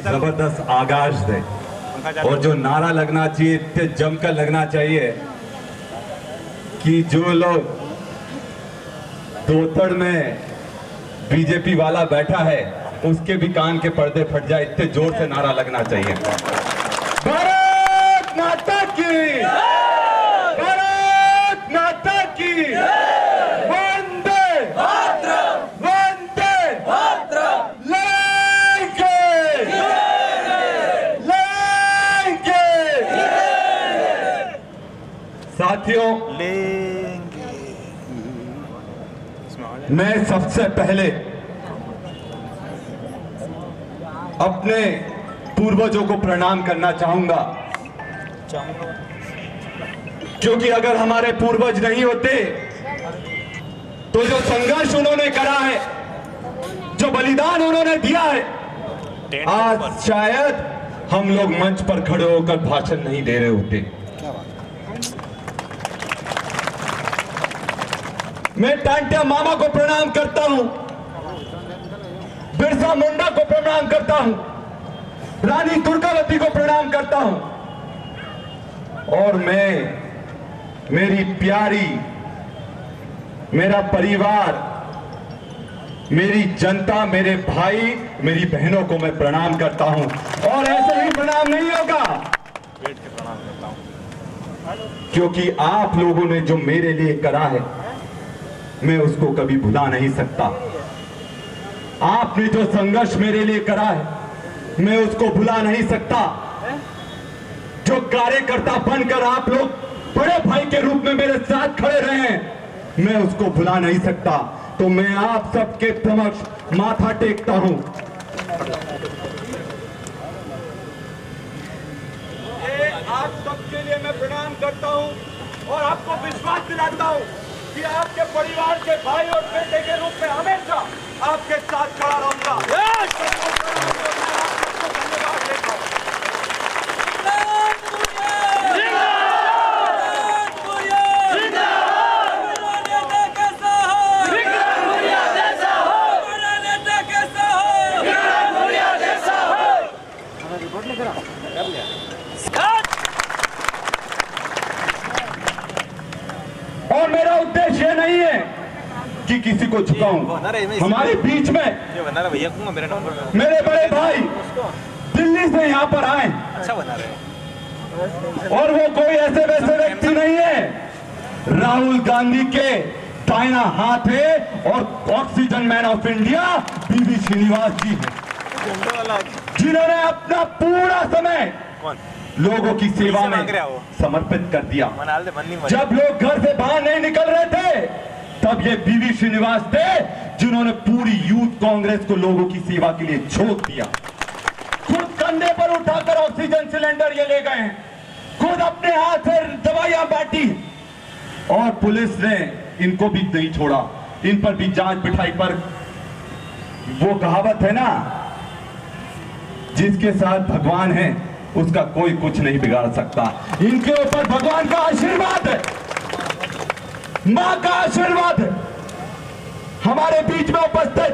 जबरदस्त आगाज दे और जो नारा लगना चाहिए इतने जमकर लगना चाहिए कि जो लोग दोतड़ में बीजेपी वाला बैठा है उसके भी कान के पर्दे फट जाए, इतने जोर से नारा लगना चाहिए। भारत माता की, भारत माता की, वंदे मातरम, वंदे मातरम, लेंगे, लेंगे। साथियों, मैं सबसे पहले अपने पूर्वजों को प्रणाम करना चाहूंगा, क्योंकि अगर हमारे पूर्वज नहीं होते तो जो संघर्ष उन्होंने करा है, जो बलिदान उन्होंने दिया है, आज शायद हम लोग मंच पर खड़े होकर भाषण नहीं दे रहे होते। मैं टांटिया मामा को प्रणाम करता हूं, बिरसा मुंडा को प्रणाम करता हूं, रानी दुर्गावती को प्रणाम करता हूं, और मैं, मेरी प्यारी, मेरा परिवार, मेरी जनता, मेरे भाई, मेरी बहनों को मैं प्रणाम करता हूं। और ऐसे ही प्रणाम नहीं होगा, क्योंकि आप लोगों ने जो मेरे लिए करा है मैं उसको कभी भुला नहीं सकता। आपने जो संघर्ष मेरे लिए करा है मैं उसको भुला नहीं सकता। जो कार्यकर्ता बनकर आप लोग बड़े भाई के रूप में मेरे साथ खड़े रहे हैं मैं उसको भुला नहीं सकता। तो मैं आप सबके समक्ष माथा टेकता हूं। ये आप सबके लिए मैं प्रणाम करता हूं और आपको विश्वास दिलाता हूं कि आपके परिवार के भाई और बेटे के रूप में हमेशा आपके साथ खड़ा रहूंगा। और मेरा उद्देश्य नहीं है कि किसी को झुकाऊं। हमारे बीच में मेरे बड़े भाई दिल्ली से यहाँ पर आए, अच्छा बना रहे, और वो कोई ऐसे वैसे व्यक्ति नहीं है, राहुल गांधी के दाहिना हाथ है और oxygen man of India V Srinivas ji है, जिन्होंने अपना पूरा समय लोगों की सेवा में समर्पित कर दिया। जब लोग घर से बाहर नहीं निकल रहे थे तब ये वी श्रीनिवास थे जिन्होंने पूरी यूथ कांग्रेस को लोगों की सेवा के लिए झोंक दिया। खुद कंधे पर उठाकर ऑक्सीजन सिलेंडर ये ले गए, खुद अपने हाथ से दवाइयां बांटी, और पुलिस ने इनको भी नहीं छोड़ा, इन पर भी जांच बिठाई। पर वो कहावत है ना, जिसके साथ भगवान है उसका कोई कुछ नहीं बिगाड़ सकता। इनके ऊपर भगवान का आशीर्वाद है, मां का आशीर्वाद है। हमारे बीच में उपस्थित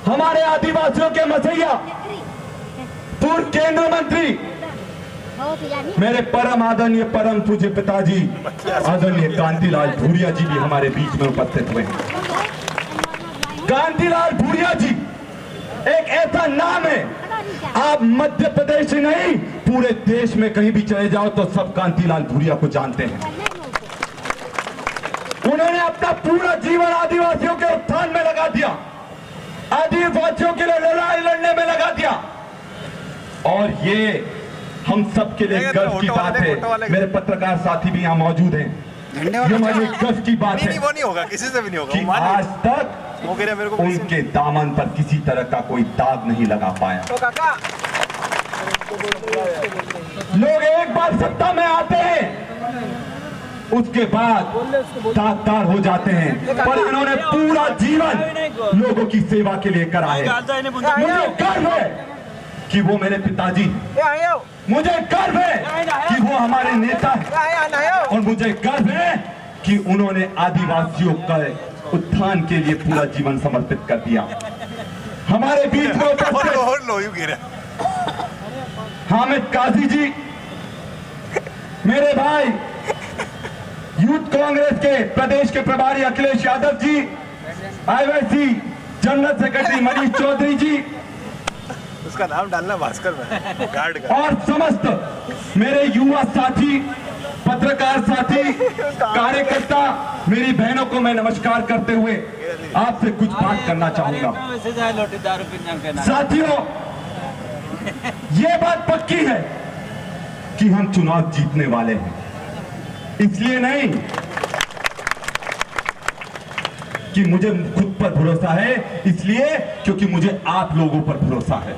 हमारे आदिवासियों के मसैया, पूर्व केंद्र मंत्री, मेरे परम आदरणीय परम पूज्य पिताजी आदरणीय कांतिलाल भूरिया जी भी हमारे बीच में उपस्थित हुए हैं। कांतिलाल भूरिया जी एक ऐसा नाम है, आप मध्य प्रदेश ही नहीं पूरे देश में कहीं भी चले जाओ तो सब कांतिलाल भूरिया को जानते हैं। उन्होंने अपना पूरा जीवन आदिवासियों के उत्थान में लगा दिया, आदिवासियों के लिए लड़ाई लड़ने में लगा दिया, और ये हम सब के लिए गर्व की बात है। मेरे पत्रकार साथी भी यहाँ मौजूद हैं, ये हमारे गर्व की बात है। वो नहीं होगा, किसी से भी नहीं होगा। कि आज तक उनके दामन पर किसी तरह का कोई दाग नहीं लगा पाया। लोग एक बार सत्ता में आते हैं उसके बाद दागदार हो जाते हैं, पर इन्होंने पूरा जीवन लोगों की सेवा के लिए करा है। मुझे गर्व है कि वो मेरे पिताजी, मुझे गर्व है कि वो हमारे नेता हैं, और मुझे गर्व है कि उन्होंने आदिवासियों का उत्थान के लिए पूरा जीवन समर्पित कर दिया। हमारे बीच में उपस्थित गिरा। हामिद काजी जी, मेरे भाई यूथ कांग्रेस के प्रदेश के प्रभारी Akhilesh Yadav ji, IYC general secretary Manish Chaudhary ji उसका नाम डालना भास्कर में, गार्ड का। और समस्त मेरे युवा साथी, पत्रकार साथी, कार्यकर्ता, मेरी बहनों को मैं नमस्कार करते हुए आपसे कुछ बात करना चाहूंगा। साथियों, ये बात पक्की है कि हम चुनाव जीतने वाले हैं। इसलिए नहीं कि मुझे खुद पर भरोसा है, इसलिए क्योंकि मुझे आप लोगों पर भरोसा है।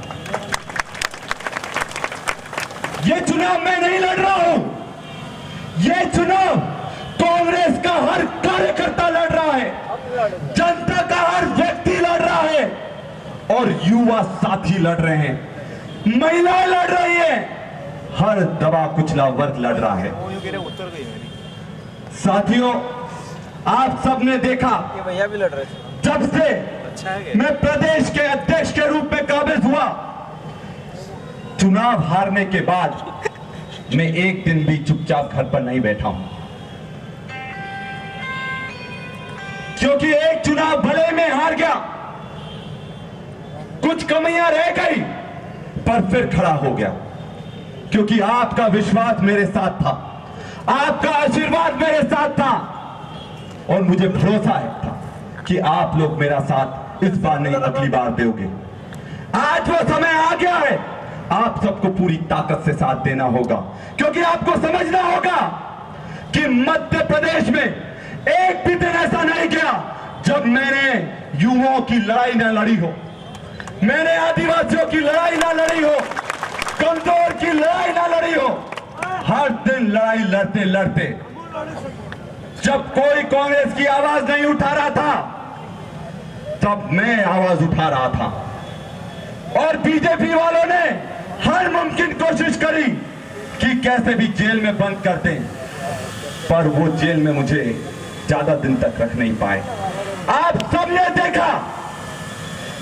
ये चुनाव मैं नहीं लड़ रहा हूं, ये चुनाव कांग्रेस का हर कार्यकर्ता लड़ रहा है, जनता का हर व्यक्ति लड़ रहा है और युवा साथी लड़ रहे हैं, महिलाएं लड़ रही है, हर दबा कुचला वर्ग लड़ रहा है। उत्तर गई मेरी। साथियों, आप सबने देखा ये भैया भी लड़ रहे थे। जब से अच्छा है मैं प्रदेश के अध्यक्ष के रूप में काबिज हुआ, चुनाव हारने के बाद मैं एक दिन भी चुपचाप घर पर नहीं बैठा हूं, क्योंकि एक चुनाव भले में हार गया, कुछ कमियां रह गई, पर फिर खड़ा हो गया, क्योंकि आपका विश्वास मेरे साथ था, आपका आशीर्वाद मेरे साथ था और मुझे भरोसा है था कि आप लोग मेरा साथ इस बार नहीं अगली बार दोगे। आज वो समय आ गया है, आप सबको पूरी ताकत से साथ देना होगा, क्योंकि आपको समझना होगा कि मध्य प्रदेश में एक भी दिन ऐसा नहीं गया जब मैंने युवाओं की लड़ाई ना लड़ी हो, मैंने आदिवासियों की लड़ाई ना लड़ी हो, कमजोर की लड़ाई ना लड़ी हो। हर दिन लड़ाई लड़ते लड़ते जब कोई कांग्रेस की आवाज नहीं उठा रहा था, तब मैं आवाज उठा रहा था और बीजेपी वालों ने हर मुमकिन कोशिश करी कि कैसे भी जेल में बंद कर दें, पर वो जेल में मुझे ज्यादा दिन तक रख नहीं पाए। आप सबने देखा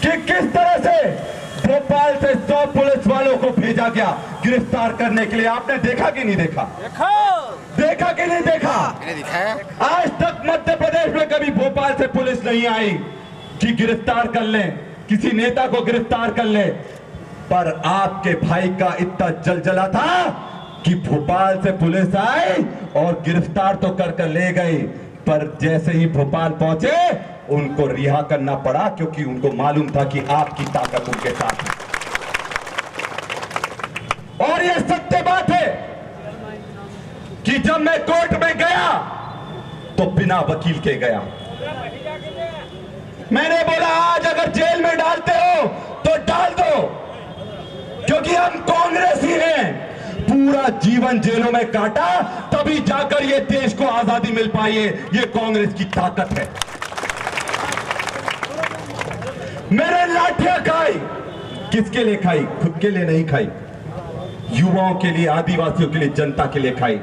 कि किस तरह से भोपाल से 100 पुलिस वालों को भेजा गया गिरफ्तार करने के लिए। आपने देखा कि नहीं देखा? देखा कि नहीं देखा? आज तक मध्य प्रदेश में कभी भोपाल से पुलिस नहीं आई कि गिरफ्तार कर ले, किसी नेता को गिरफ्तार कर ले, पर आपके भाई का इतना जलजला था कि भोपाल से पुलिस आई और गिरफ्तार तो कर ले गई, पर जैसे ही भोपाल पहुंचे उनको रिहा करना पड़ा, क्योंकि उनको मालूम था कि आपकी ताकत उनके साथ है। और यह सत्य बात है कि जब मैं कोर्ट में गया तो बिना वकील के गया। मैंने बोला आज अगर जेल में डालते हो तो डाल दो, क्योंकि हम कांग्रेस ही हैं। पूरा जीवन जेलों में काटा, तभी जाकर ये देश को आजादी मिल पाई है। ये कांग्रेस की ताकत है। मेरे लाठियां खाई, किसके लिए खाई? खुद के लिए नहीं खाई, युवाओं के लिए, आदिवासियों के लिए, जनता के लिए खाई।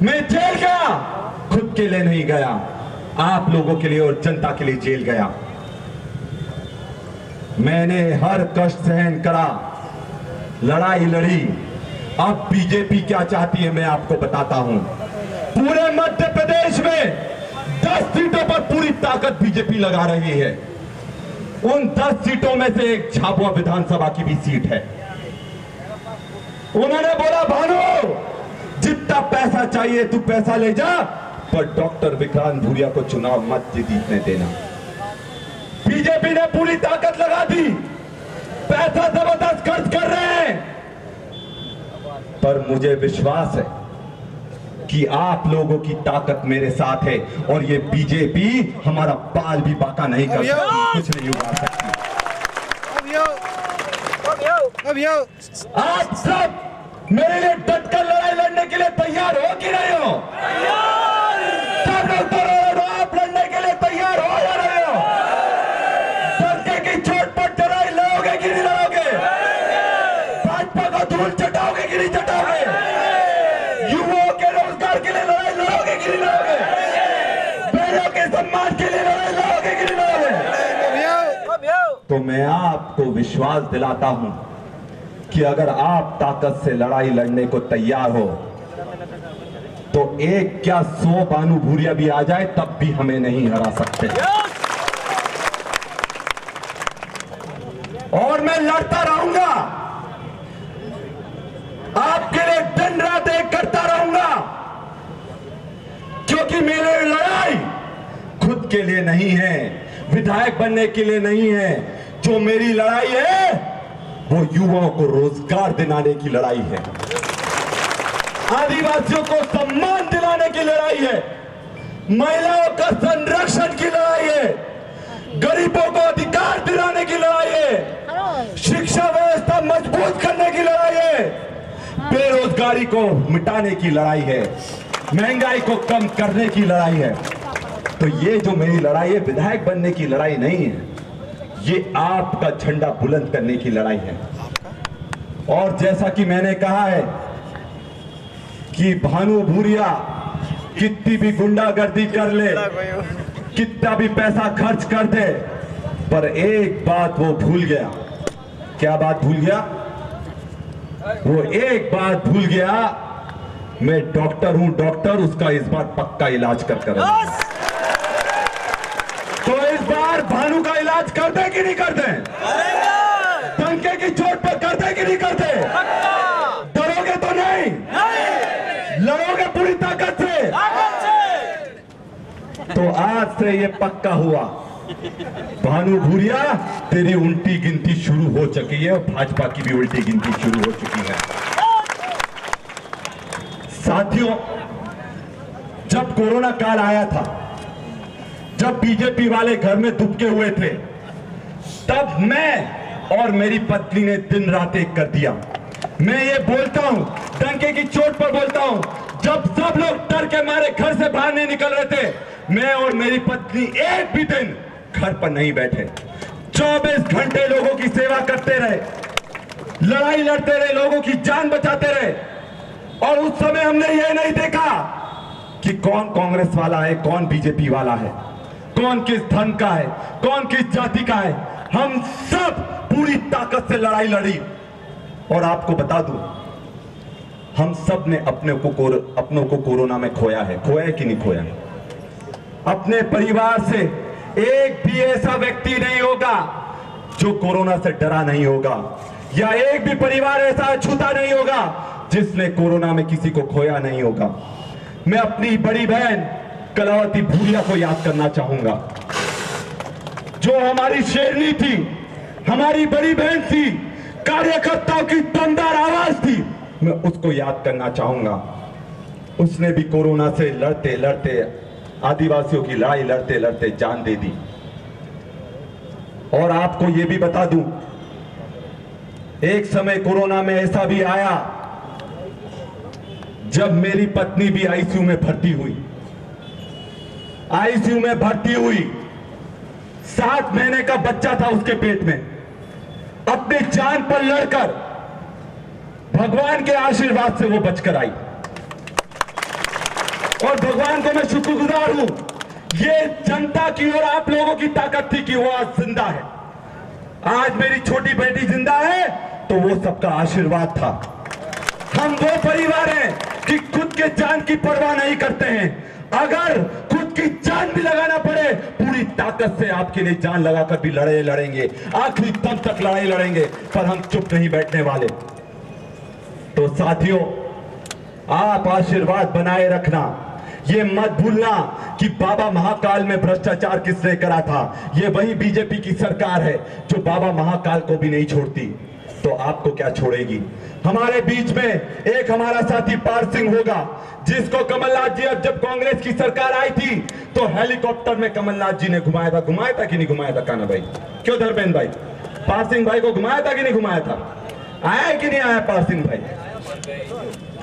मैं जेल गया, खुद के लिए नहीं गया, आप लोगों के लिए और जनता के लिए जेल गया। मैंने हर कष्ट सहन करा, लड़ाई लड़ी। अब बीजेपी क्या चाहती है मैं आपको बताता हूं। पूरे मध्य प्रदेश में 10 सीटों पर पूरी ताकत बीजेपी लगा रही है। उन 10 सीटों में से एक झाबुआ विधानसभा की भी सीट है। उन्होंने बोला भानु जितना पैसा चाहिए तू पैसा ले जा, पर डॉक्टर विक्रांत भूरिया को चुनाव मत जीतने देना। बीजेपी ने पूरी ताकत लगा दी, पैसा जबरदस्त खर्च कर रहे हैं, पर मुझे विश्वास है कि आप लोगों की ताकत मेरे साथ है और ये बीजेपी हमारा बाल भी बाका नहीं कर सकती, कुछ नहीं उगा सकती। आप सब मेरे लिए डटकर लड़ाई लड़ने के लिए तैयार हो कि नहीं हो? सब लोग तो आप लड़ने के लिए तैयार हो या नहीं हो? डंके की चोट पर लड़ाई लड़ोगे कि नहीं लड़ोगे? भाजपा को धूल चटाओगे कि नहीं चटाओगे? युवाओं के रोजगार के लिए लड़ाई लड़ोगे कि नहीं लड़ोगे? बहनों के सम्मान के लिए लड़ाई लड़ोगे कि नहीं लड़ोगे? तो मैं आपको विश्वास दिलाता हूं कि अगर आप ताकत से लड़ाई लड़ने को तैयार हो तो एक क्या 100 भानु भूरिया भी आ जाए तब भी हमें नहीं हरा सकते। और मैं लड़ता रहूंगा, आपके लिए दिन रात एक करता रहूंगा, क्योंकि मेरी लड़ाई खुद के लिए नहीं है, विधायक बनने के लिए नहीं है। जो मेरी लड़ाई है वो युवाओं को रोजगार दिलाने की लड़ाई है, आदिवासियों को सम्मान दिलाने की लड़ाई है, महिलाओं का संरक्षण की लड़ाई है, गरीबों को अधिकार दिलाने की लड़ाई है, शिक्षा व्यवस्था मजबूत करने की लड़ाई है, बेरोजगारी को मिटाने की लड़ाई है, महंगाई को कम करने की लड़ाई है। तो ये जो मेरी लड़ाई है विधायक बनने की लड़ाई नहीं है, ये आपका झंडा बुलंद करने की लड़ाई है। और जैसा कि मैंने कहा है कि भानु भूरिया कितनी भी गुंडागर्दी कर ले, कितना भी पैसा खर्च कर दे, पर एक बात वो भूल गया। क्या बात भूल गया? वो एक बात भूल गया, मैं डॉक्टर हूं, डॉक्टर उसका इस बार पक्का इलाज कर तो इस बार भानु का इलाज कर दे कि नहीं कर दे? डंके की चोट पर कर दे कि नहीं कर दे? डरोगे तो नहीं? लड़ोगे पूरी ताकत से? तो आज से ये पक्का हुआ, भानु भूरिया तेरी उल्टी गिनती शुरू हो चुकी है और भाजपा की भी उल्टी गिनती शुरू हो चुकी है। साथियों, जब कोरोना काल आया था, जब बीजेपी वाले घर में दुबके हुए थे, तब मैं और मेरी पत्नी ने दिन रात एक कर दिया। मैं ये बोलता हूं, डंके की चोट पर बोलता हूं, जब सब लोग डर के मारे घर से बाहर नहीं निकल रहे थे, मैं और मेरी पत्नी एक भी दिन घर पर नहीं बैठे, 24 घंटे लोगों की सेवा करते रहे, लड़ाई लड़ते रहे, लोगों की जान बचाते रहे। और उस समय हमने ये नहीं देखा कि कौन कांग्रेस वाला है, कौन बीजेपी वाला है, कौन किस धर्म का है, कौन किस जाति का है। हम सब पूरी ताकत से लड़ाई लड़ी। और आपको बता दूं, हम सब ने अपनों को कोरोना में खोया है। खोया है कि नहीं खोया? अपने परिवार से एक भी ऐसा व्यक्ति नहीं होगा जो कोरोना से डरा नहीं होगा, या एक भी परिवार ऐसा छूता नहीं होगा जिसने कोरोना में किसी को खोया नहीं होगा। मैं अपनी बड़ी बहन कलावती भूरिया को याद करना चाहूंगा, जो हमारी शेरनी थी, हमारी बड़ी बहन थी, कार्यकर्ताओं की दमदार आवाज थी। मैं उसको याद करना चाहूंगा। उसने भी कोरोना से लड़ते लड़ते, आदिवासियों की लड़ाई लड़ते लड़ते जान दे दी। और आपको यह भी बता दूं, एक समय कोरोना में ऐसा भी आया जब मेरी पत्नी भी आईसीयू में भर्ती हुई। आईसीयू में भर्ती हुई, 7 महीने का बच्चा था उसके पेट में। अपनी जान पर लड़कर भगवान के आशीर्वाद से वो बचकर आई, और भगवान को मैं शुक्रगुजार हूं। ये जनता की और आप लोगों की ताकत थी कि वो आज जिंदा है। आज मेरी छोटी बेटी जिंदा है तो वो सबका आशीर्वाद था। हम वो परिवार हैं कि खुद के जान की परवाह नहीं करते हैं। अगर खुद की जान भी लगाना पड़े, पूरी ताकत से आपके लिए जान लगाकर भी लड़ेंगे, आखिरी दम तक लड़ाई लड़ेंगे, पर हम चुप नहीं बैठने वाले। तो साथियों, आप आशीर्वाद बनाए रखना। ये मत भूलना कि बाबा महाकाल में भ्रष्टाचार किसने करा था। ये वही बीजेपी की सरकार है जो बाबा महाकाल को भी नहीं छोड़ती, तो आपको क्या छोड़ेगी। हमारे बीच में एक हमारा साथी पार सिंह होगा, जिसको कमलनाथ जी, अब जब कांग्रेस की सरकार आई थी तो हेलीकॉप्टर में कमलनाथ जी ने घुमाया था कि नहीं घुमाया था? काना भाई, क्यों धर्मेंद्र भाई, पार सिंह भाई को घुमाया था कि नहीं घुमाया था? आया है कि नहीं आया पार सिंह भाई,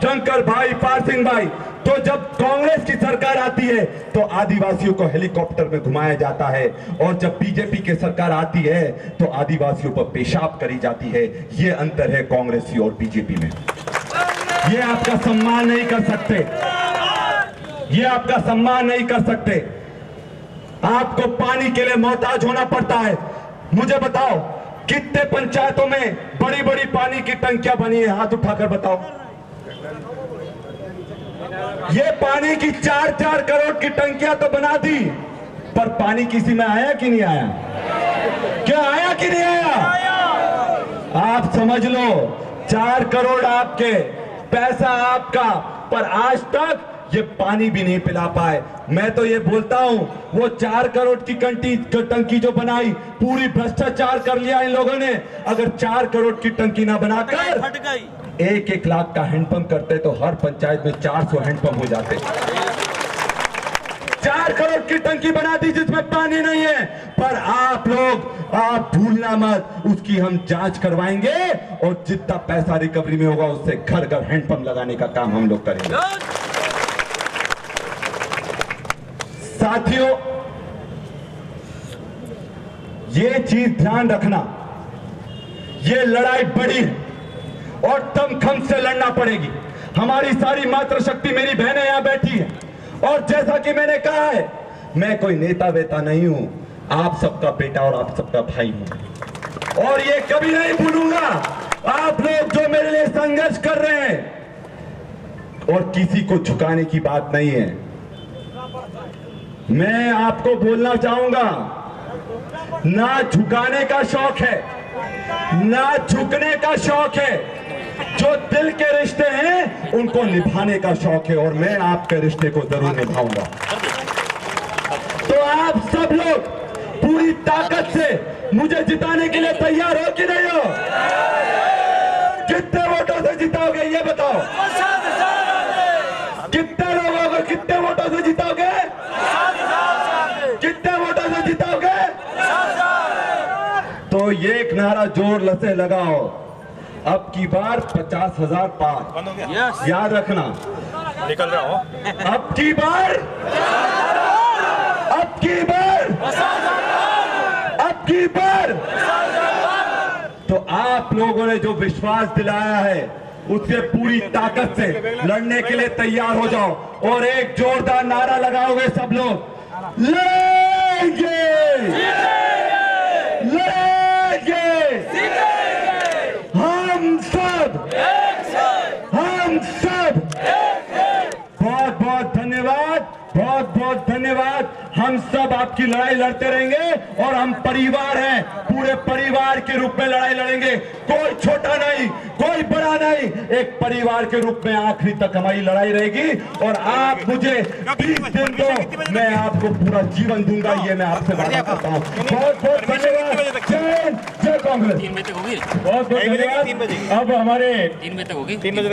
शंकर भाई, पार सिंह भाई? तो जब कांग्रेस की सरकार आती है तो आदिवासियों को हेलीकॉप्टर में घुमाया जाता है, और जब बीजेपी की सरकार आती है तो आदिवासियों पर पेशाब करी जाती है। ये अंतर है कांग्रेसी और बीजेपी में। ये आपका सम्मान नहीं कर सकते, ये आपका सम्मान नहीं कर सकते। आपको पानी के लिए मोहताज होना पड़ता है। मुझे बताओ, कितने पंचायतों में बड़ी बड़ी पानी की टंकियां बनी है? हाथ उठाकर बताओ। ये पानी की 4-4 करोड़ की टंकियां तो बना दी, पर पानी किसी में आया कि नहीं आया? क्या आया कि नहीं आया? आप समझ लो, 4 करोड़ आपके, पैसा आपका, पर आज तक ये पानी भी नहीं पिला पाए। मैं तो ये बोलता हूं, वो 4 करोड़ की टंकी जो बनाई, पूरी भ्रष्टाचार कर लिया इन लोगों ने। अगर 4 करोड़ की टंकी ना बनाकर 1-1 लाख का हैंडपंप करते तो हर पंचायत में 400 हैंडपंप हो जाते। 4 करोड़ की टंकी बना दी जिसमें पानी नहीं है, पर आप लोग, आप भूलना मत, उसकी हम जांच करवाएंगे और जितना पैसा रिकवरी में होगा उससे घर घर हैंडपंप लगाने का काम हम लोग करेंगे। साथियों, ये चीज ध्यान रखना, ये लड़ाई बड़ी है और दमखम से लड़ना पड़ेगी। हमारी सारी मातृशक्ति, मेरी बहनें यहां बैठी है, और जैसा कि मैंने कहा है, मैं कोई नेता वेता नहीं हूं, आप सबका बेटा और आप सबका भाई हूं, और ये कभी नहीं भूलूंगा। आप लोग जो मेरे लिए संघर्ष कर रहे हैं, और किसी को झुकाने की बात नहीं है। मैं आपको बोलना चाहूंगा, ना झुकाने का शौक है, ना झुकने का शौक है। जो दिल के रिश्ते हैं उनको निभाने का शौक है, और मैं आपके रिश्ते को जरूर निभाऊंगा। तो आप सब लोग पूरी ताकत से मुझे जिताने के लिए तैयार हो कि नहीं हो? कितने वोटों से जिताओगे ये बताओ? कितने लोगों को कितने वोटों से जिताओगे? कितने वोटों से जिताओगे? तो ये एक नारा जोर से लगाओ, अब की बार 50,000 पार। याद रखना, निकल रहा हूँ। अब की बार, अब की बार, अब की बार। तो आप लोगों ने जो विश्वास दिलाया है, उससे पूरी ताकत से लड़ने के लिए तैयार हो जाओ, और एक जोरदार नारा लगाओगे सब लोग, लड़ेंगे, लड़ेंगे, हम सब, हम सब। बहुत बहुत धन्यवाद, बहुत बहुत धन्यवाद। हम सब आपकी लड़ाई लड़ते रहेंगे, और हम परिवार हैं, पूरे परिवार के रूप में लड़ाई लड़ेंगे। कोई छोटा नहीं, कोई बड़ा नहीं, एक परिवार के रूप में आखिरी तक हमारी लड़ाई रहेगी। और आप मुझे 20 दिन दो, मैं आपको पूरा जीवन दूंगा, ये मैं आपसे वादा करता हूँ। बहुत बहुत धन्यवाद। जय कांग्रेस। 3 बजे तक होगी, बहुत बहुत धन्यवाद। अब हमारे 3 बजे तक होगी। 3 बजे